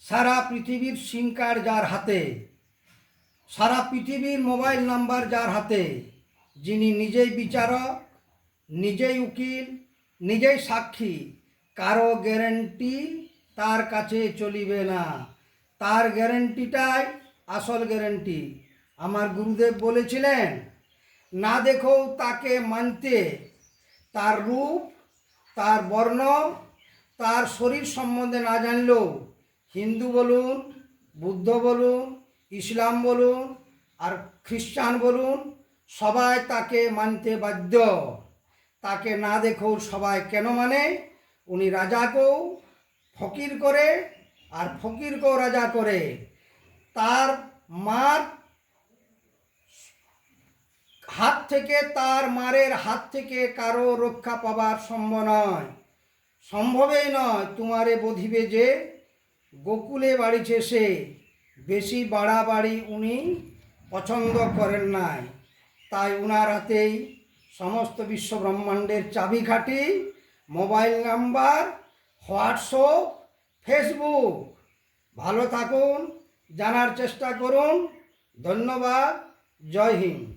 সারা পৃথিবীর সিম কার্ড যার হাতে, সারা পৃথিবীর মোবাইল নাম্বার যার হাতে, যিনি নিজেই বিচারক, নিজেই উকিল, নিজেই সাক্ষী, কারো গ্যারেন্টি তার কাছে চলিবে না। তার গ্যারেন্টিটাই আসল গ্যারেন্টি। আমার গুরুদেব বলেছিলেন, না দেখেও তাকে মানতে, তার রূপ, তার বর্ণ, তার শরীর সম্বন্ধে না জানলেও হিন্দু বলুন, বুদ্ধ বলুন, ইসলাম বলুন আর খ্রিস্টান বলুন, সবাই তাকে মানতে বাধ্য। তাকে না দেখেও সবাই কেন মানে? উনি রাজাকেও ফকির করে আর ফকিরকেও রাজা করে। তার মার হাত থেকে, তার মারের হাত থেকে কারো রক্ষা পাবার সম্ভবই নয়। তোমারে বধিবে যে, গোকুলে বাড়িছে সে। বেশি বাড়াবাড়ি উনি পছন্দ করেন নাই। তাই উনার হাতেই সমস্ত বিশ্ব ব্রহ্মাণ্ডের চাবিকাঠি, মোবাইল নাম্বার, হোয়াটসঅ্যাপ, ফেসবুক। ভালো থাকুন, জানার চেষ্টা করুন। ধন্যবাদ। জয় হিন্দ।